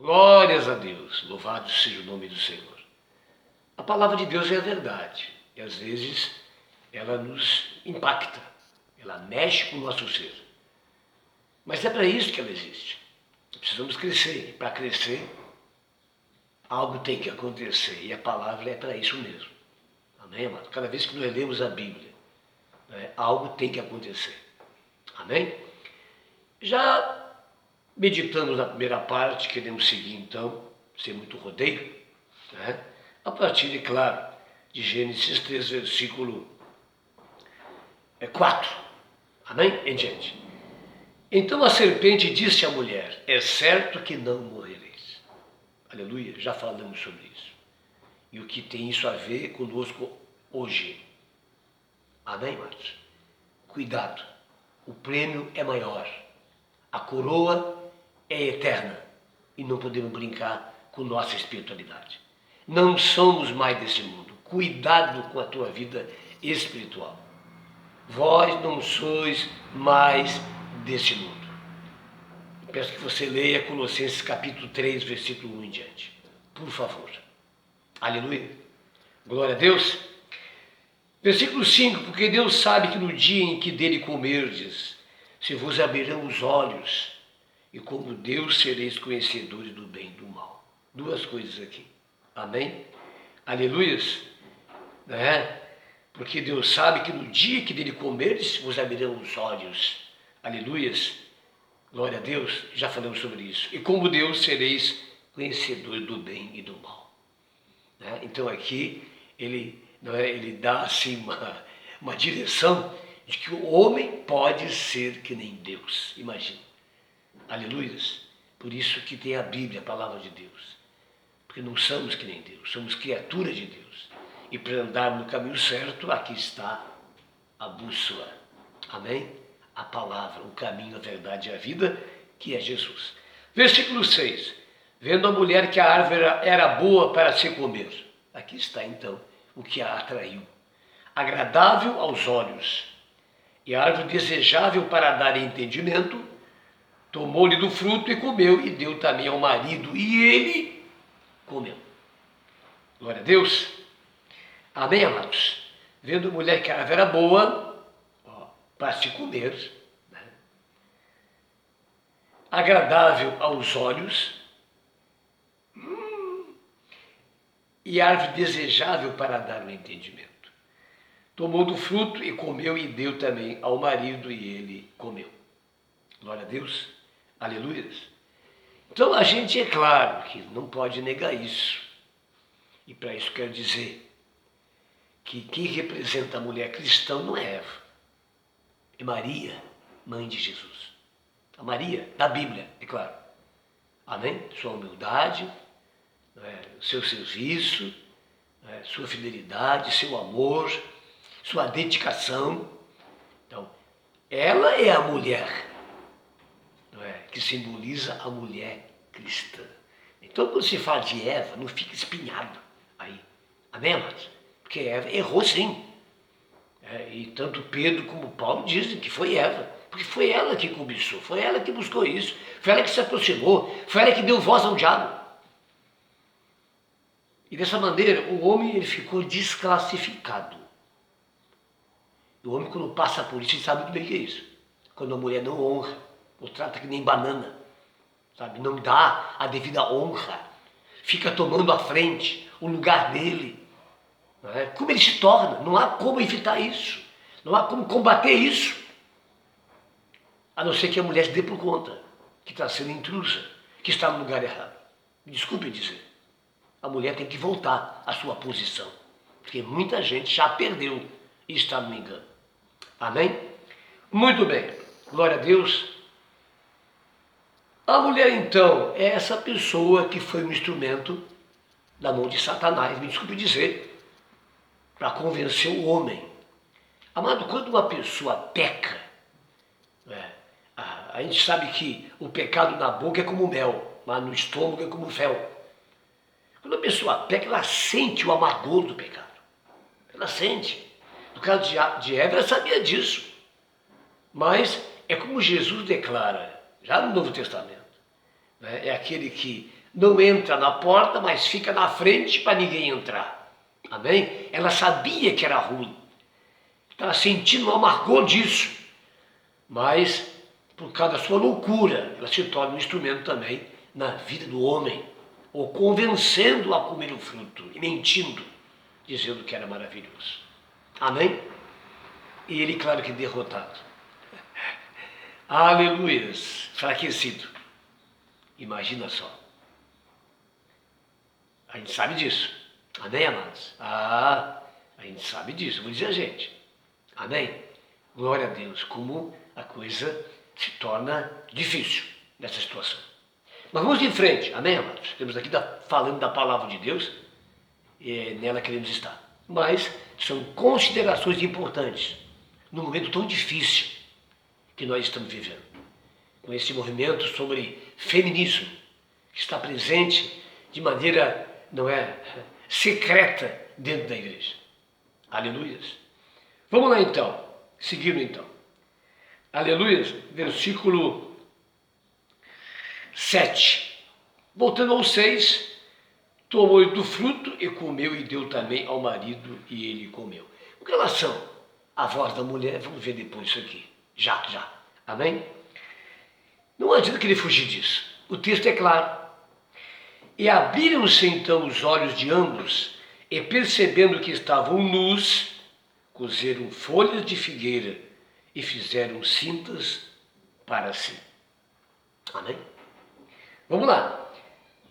Glórias a Deus, louvado seja o nome do Senhor. A palavra de Deus é a verdade e às vezes ela nos impacta, ela mexe com o nosso ser. Mas é para isso que ela existe. Precisamos crescer e para crescer algo tem que acontecer e a palavra é para isso mesmo. Amém, amado? Cada vez que nós lemos a Bíblia, algo tem que acontecer. Amém? Já meditamos na primeira parte, queremos seguir então, sem muito rodeio, a partir, é claro, de Gênesis 3, versículo 4. Amém? Em diante. Então a serpente disse à mulher: é certo que não morrereis. Aleluia, já falamos sobre isso. E o que tem isso a ver conosco hoje? Amém, irmãos? Cuidado, o prêmio é maior, a coroa é eterna e não podemos brincar com nossa espiritualidade. Não somos mais desse mundo. Cuidado com a tua vida espiritual. Vós não sois mais deste mundo. Eu peço que você leia Colossenses capítulo 3, versículo 1 em diante. Por favor. Aleluia. Glória a Deus. Versículo 5. Porque Deus sabe que no dia em que dele comerdes, se vos abrirão os olhos, e como Deus sereis conhecedores do bem e do mal. Duas coisas aqui. Amém? Aleluias. Porque Deus sabe que no dia que dele comerdes, vos abrirão os olhos. Aleluias. Glória a Deus. Já falamos sobre isso. E como Deus sereis conhecedores do bem e do mal. Então aqui ele dá assim uma direção de que o homem pode ser que nem Deus. Imagina. Aleluias. Por isso que tem a Bíblia, a palavra de Deus. Porque não somos que nem Deus, somos criaturas de Deus. E para andarmos no caminho certo, aqui está a bússola. Amém? A palavra, o caminho, a verdade e a vida, que é Jesus. Versículo 6. Vendo a mulher que a árvore era boa para se comer. Aqui está então o que a atraiu. Agradável aos olhos e a árvore desejável para dar entendimento, tomou-lhe do fruto e comeu, e deu também ao marido, e ele comeu. Glória a Deus. Amém, amados? Vendo a mulher que a árvore era boa, para se comer, agradável aos olhos, e árvore desejável para dar o entendimento. Tomou do fruto e comeu, e deu também ao marido, e ele comeu. Glória a Deus. Aleluia. Então a gente, é claro, que não pode negar isso. E para isso quero dizer que quem representa a mulher cristã não é Eva. É Maria, mãe de Jesus. A Maria da Bíblia, é claro. Amém? Sua humildade, seu serviço, sua fidelidade, seu amor, sua dedicação. Então, ela é a mulher, que simboliza a mulher cristã. Então, quando se fala de Eva, não fica espinhado aí. Amém, amados? Porque Eva errou sim. E tanto Pedro como Paulo dizem que foi Eva. Porque foi ela que cobiçou, foi ela que buscou isso, foi ela que se aproximou, foi ela que deu voz ao diabo. E dessa maneira, o homem ele ficou desclassificado. O homem, quando passa por isso, ele sabe muito bem o que é isso. Quando a mulher não honra, ou trata que nem banana, sabe? Não dá a devida honra, fica tomando a frente, o lugar dele. Como ele se torna? Não há como evitar isso, não há como combater isso, a não ser que a mulher se dê por conta que está sendo intrusa, que está no lugar errado. Me desculpe dizer, a mulher tem que voltar à sua posição, porque muita gente já perdeu e está no engano. Amém? Muito bem, glória a Deus. A mulher, então, é essa pessoa que foi um instrumento da mão de Satanás, me desculpe dizer, para convencer o homem. Amado, quando uma pessoa peca, a gente sabe que o pecado na boca é como mel, mas no estômago é como fel. Quando a pessoa peca, ela sente o amargor do pecado. Ela sente. No caso de Eva, ela sabia disso. Mas é como Jesus declara, já no Novo Testamento. É aquele que não entra na porta, mas fica na frente para ninguém entrar. Amém? Ela sabia que era ruim. Estava sentindo o amargor disso. Mas, por causa da sua loucura, ela se torna um instrumento também na vida do homem, ou convencendo-o a comer o fruto e mentindo, dizendo que era maravilhoso. Amém? E ele, claro que derrotado. Aleluias, enfraquecido. Imagina só. A gente sabe disso. Amém, amados? A gente sabe disso, vou dizer a gente. Amém? Glória a Deus, como a coisa se torna difícil nessa situação. Mas vamos em frente, amém, amados? Estamos aqui falando da palavra de Deus, e nela queremos estar. Mas são considerações importantes num momento tão difícil que nós estamos vivendo. Com esse movimento sobre feminismo, que está presente de maneira, não é, secreta dentro da igreja. Aleluias. Vamos lá então, seguindo então. Aleluias, versículo 7. Voltando ao 6, tomou do fruto e comeu e deu também ao marido e ele comeu. Com relação à voz da mulher, vamos ver depois isso aqui. Já. Amém? Não adianta querer fugir disso. O texto é claro. E abriram-se então os olhos de ambos e percebendo que estavam nus, cozeram folhas de figueira e fizeram cintas para si. Amém? Vamos lá.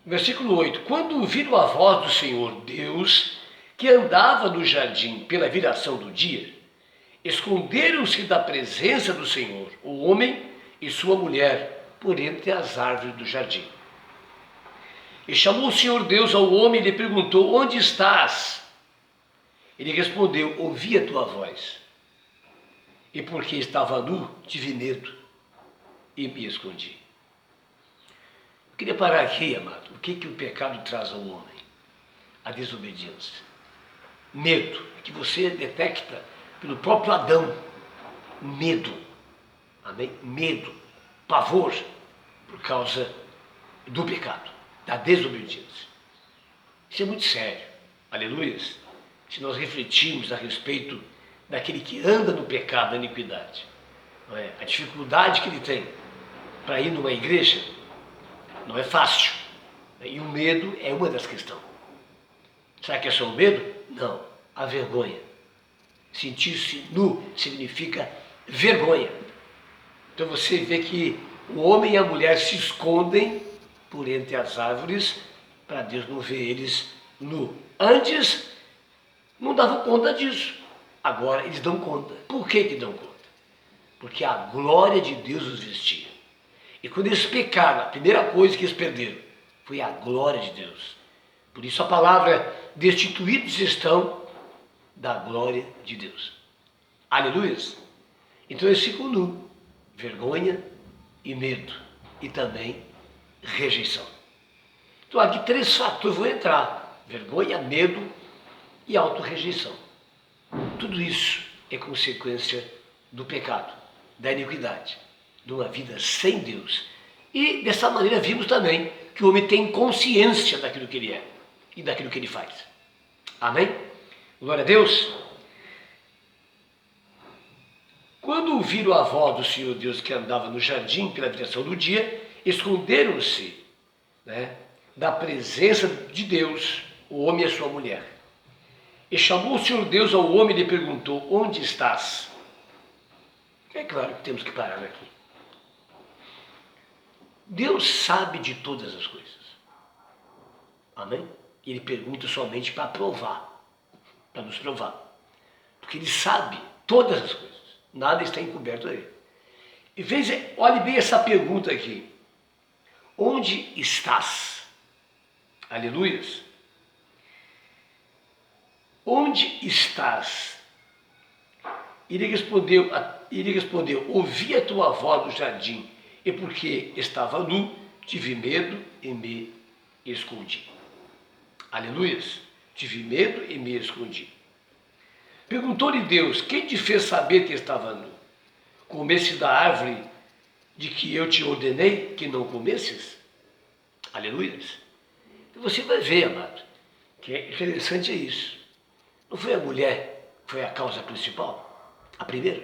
Versículo 8. Quando ouviram a voz do Senhor Deus, que andava no jardim pela viração do dia, esconderam-se da presença do Senhor, o homem e sua mulher, por entre as árvores do jardim. E chamou o Senhor Deus ao homem e lhe perguntou: onde estás? Ele respondeu: ouvi a tua voz. E porque estava nu, tive medo e me escondi. Eu queria parar aqui, amado. O que o pecado traz ao homem? A desobediência. Medo, que você detecta pelo próprio Adão. Medo. Amém? Medo. Pavor por causa do pecado, da desobediência. Isso é muito sério. Aleluias. Se nós refletirmos a respeito daquele que anda no pecado, na iniquidade, não é? A dificuldade que ele tem para ir numa igreja não é fácil. E o medo é uma das questões. Será que é só o medo? Não. A vergonha. Sentir-se nu significa vergonha. Então você vê que o homem e a mulher se escondem por entre as árvores para Deus não ver eles nu. Antes não davam conta disso. Agora eles dão conta. Por que dão conta? Porque a glória de Deus os vestia. E quando eles pecaram, a primeira coisa que eles perderam foi a glória de Deus. Por isso a palavra destituídos estão da glória de Deus. Aleluias. Então eles ficam nus. Vergonha e medo. E também rejeição. Então aqui 3 fatores vão entrar: vergonha, medo e autorrejeição. Tudo isso é consequência do pecado, da iniquidade, de uma vida sem Deus. E dessa maneira vimos também que o homem tem consciência daquilo que ele é e daquilo que ele faz. Amém? Glória a Deus. Quando ouviram a voz do Senhor Deus que andava no jardim pela direção do dia, esconderam-se, da presença de Deus, o homem e a sua mulher. E chamou o Senhor Deus ao homem e lhe perguntou: onde estás? É claro que temos que parar aqui. Deus sabe de todas as coisas. Amém? Ele pergunta somente para provar, para nos provar. Porque ele sabe todas as coisas. Nada está encoberto a ele. E veja, olhe bem essa pergunta aqui. Onde estás? Aleluias. Onde estás? Ele respondeu, ouvi a tua voz no jardim, e porque estava nu, tive medo e me escondi. Aleluias. Tive medo e me escondi. Perguntou-lhe Deus: quem te fez saber que estava nu? Comeste da árvore de que eu te ordenei que não comesses? Aleluias. E você vai ver, amado, que é interessante isso. Não foi a mulher que foi a causa principal? A primeira?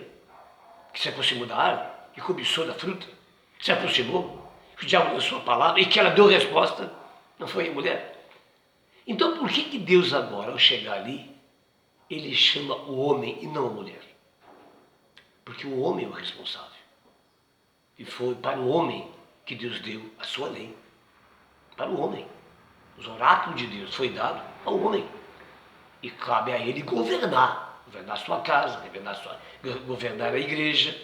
Que se aproximou da árvore, que cobiçou da fruta, que se aproximou, que o diabo lançou a palavra e que ela deu resposta? Não foi a mulher? Então por que Deus agora, ao chegar ali, ele chama o homem e não a mulher? Porque o homem é o responsável. E foi para o homem que Deus deu a sua lei. Para o homem. Os oráculos de Deus foi dado ao homem. E cabe a ele governar. Governar a sua casa, governar a igreja.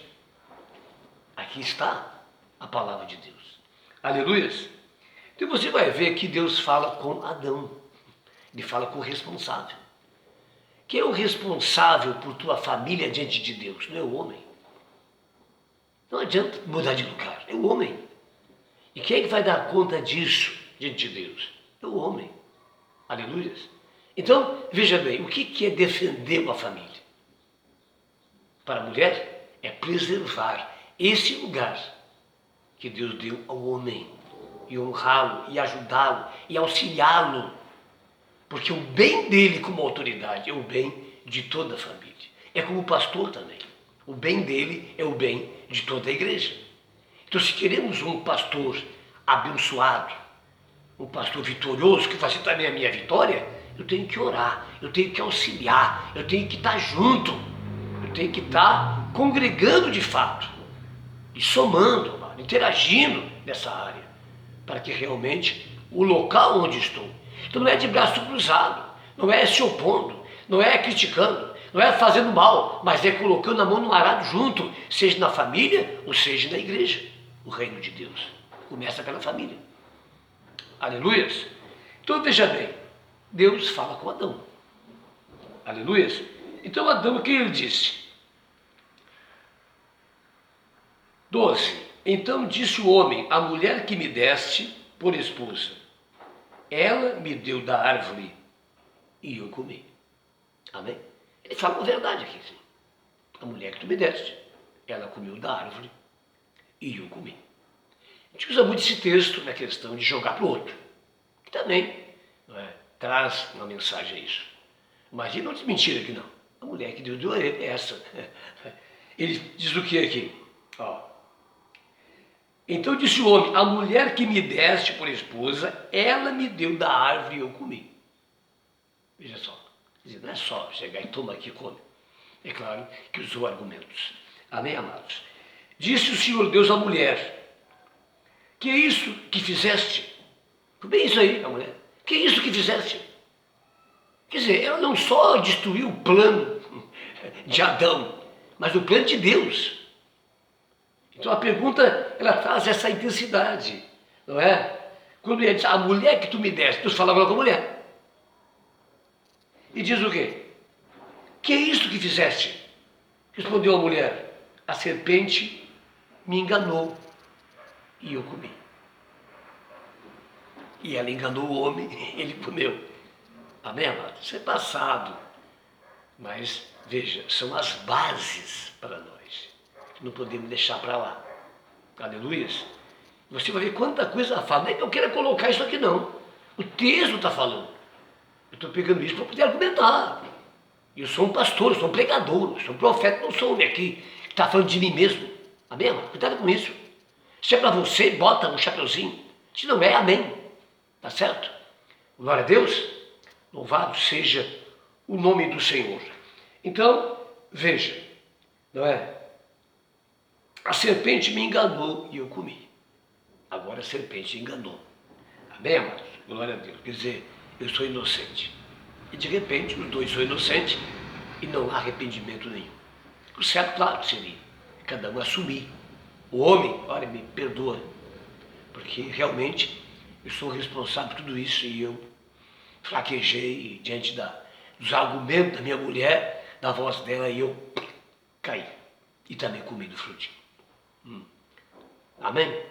Aqui está a palavra de Deus. Aleluias. Então você vai ver que Deus fala com Adão. Ele fala com o responsável. Quem é o responsável por tua família diante de Deus? Não é o homem. Não adianta mudar de lugar, é o homem. E quem é que vai dar conta disso diante de Deus? É o homem. Aleluia. Então, veja bem, o que é defender uma família? Para a mulher, é preservar esse lugar que Deus deu ao homem. E honrá-lo, e ajudá-lo, e auxiliá-lo. Porque o bem dele como autoridade é o bem de toda a família. É como o pastor também. O bem dele é o bem de toda a igreja. Então, se queremos um pastor abençoado, um pastor vitorioso, que faça também a minha vitória, eu tenho que orar, eu tenho que auxiliar, eu tenho que estar junto, eu tenho que estar congregando de fato, e somando, interagindo nessa área, para que realmente o local onde estou. Então não é de braço cruzado, não é se opondo, não é criticando, não é fazendo mal, mas é colocando a mão no arado junto, seja na família ou seja na igreja. O reino de Deus começa pela família. Aleluias. Então veja bem, Deus fala com Adão. Aleluias. Então Adão, o que ele disse? 12. Então disse o homem, a mulher que me deste por esposa, ela me deu da árvore e eu comi. Amém? Ele fala a verdade aqui. Sim. A mulher que tu me deste, ela comeu da árvore e eu comi. A gente usa muito esse texto na questão de jogar para o outro, que também traz uma mensagem a isso. Mas ele não diz mentira aqui não. A mulher que Deus deu é essa. Ele diz o que aqui? Ó. Então disse o homem, a mulher que me deste por esposa, ela me deu da árvore e eu comi. Veja só. Quer dizer, não é só chegar e toma aqui e come. É claro que usou argumentos. Amém, amados? Disse o Senhor Deus à mulher, que é isso que fizeste? Bem isso aí, a mulher. Que é isso que fizeste? Quer dizer, ela não só destruiu o plano de Adão, mas o plano de Deus. Então a pergunta, ela traz essa intensidade, não é? Quando ele diz, a mulher que tu me deste, Deus falava com a mulher. E diz o quê? Que é isto que fizeste? Respondeu a mulher, a serpente me enganou e eu comi. E ela enganou o homem, ele comeu. Amém, amado? Isso é passado. Mas, veja, são as bases para nós. Não podemos deixar para lá. Aleluias. Você vai ver quanta coisa ela fala. Não é que eu queira colocar isso aqui, não. O texto está falando. Eu estou pegando isso para poder argumentar. Eu sou um pastor, eu sou um pregador, eu sou um profeta, não sou um aqui que está falando de mim mesmo. Amém, amado? Cuidado com isso. Se é para você, bota um chapeuzinho. Se não é, amém. Tá certo? Glória a Deus. Louvado seja o nome do Senhor. Então, veja, não é? A serpente me enganou e eu comi. Agora a serpente enganou. Amém, amados? Glória a Deus. Quer dizer, eu sou inocente. E de repente, os dois são inocentes e não há arrependimento nenhum. O certo, claro, seria cada um assumir. O homem, olha, me perdoa, porque realmente eu sou responsável por tudo isso e eu fraquejei diante dos argumentos da minha mulher, da voz dela, e eu caí. E também comi do frutinho. Amém?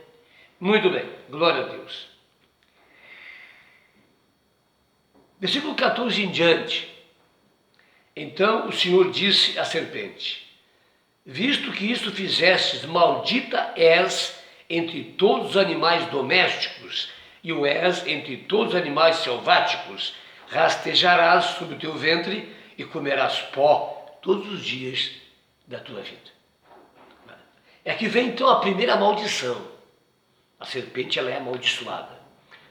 Muito bem, glória a Deus. Versículo 14 em diante. Então o Senhor disse à serpente, visto que isto fizestes, maldita és entre todos os animais domésticos, e o és entre todos os animais selváticos. Rastejarás sobre o teu ventre e comerás pó todos os dias da tua vida. É que vem então a primeira maldição. A serpente ela é amaldiçoada.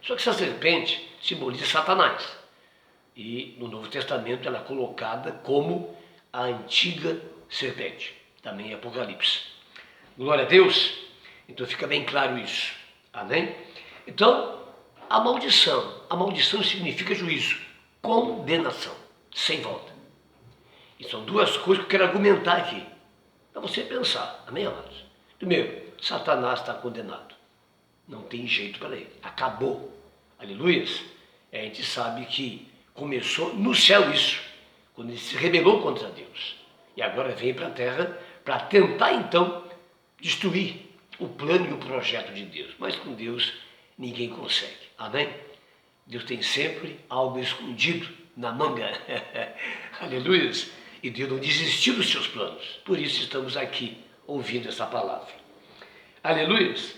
Só que essa serpente simboliza Satanás. E no Novo Testamento ela é colocada como a antiga serpente. Também em Apocalipse. Glória a Deus. Então fica bem claro isso. Amém? Então, a maldição significa juízo, condenação, sem volta. E são duas coisas que eu quero argumentar aqui, para você pensar. Amém, amados? Primeiro, Satanás está condenado. Não tem jeito para ele. Acabou. Aleluias. A gente sabe que começou no céu isso, quando ele se rebelou contra Deus. E agora vem para a terra para tentar, então, destruir o plano e o projeto de Deus. Mas com Deus ninguém consegue. Amém? Deus tem sempre algo escondido na manga. Aleluias. E Deus não desistiu dos seus planos. Por isso estamos aqui ouvindo essa palavra. Aleluias.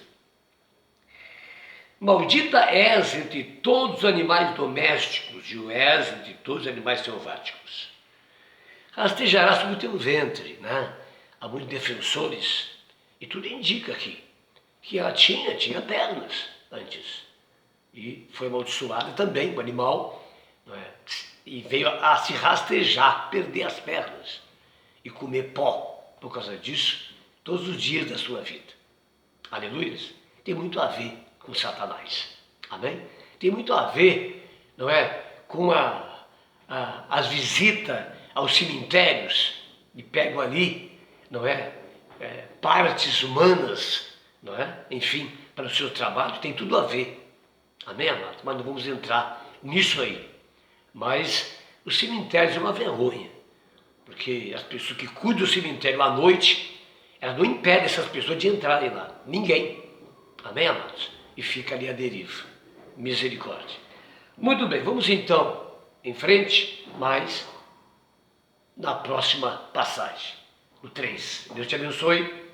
Maldita és entre todos os animais domésticos e o és entre todos os animais selváticos. Rastejarás sobre o teu ventre, né? Há muitos defensores e tudo indica aqui que ela tinha pernas antes. E foi amaldiçoada também, o animal, não é? E veio a se rastejar, perder as pernas e comer pó por causa disso todos os dias da sua vida. Aleluia. Tem muito a ver com Satanás. Amém? Tem muito a ver, não é? Com as visitas aos cemitérios e pegam ali, não é? Partes humanas, não é? Enfim, para o seu trabalho, tem tudo a ver. Amém, amados? Mas não vamos entrar nisso aí. Mas os cemitérios é uma vergonha, porque as pessoas que cuidam do cemitério à noite, elas não impedem essas pessoas de entrarem lá. Ninguém. Amém, amados? E fica ali a deriva. Misericórdia. Muito bem, vamos então em frente, mas na próxima passagem. O 3. Deus te abençoe.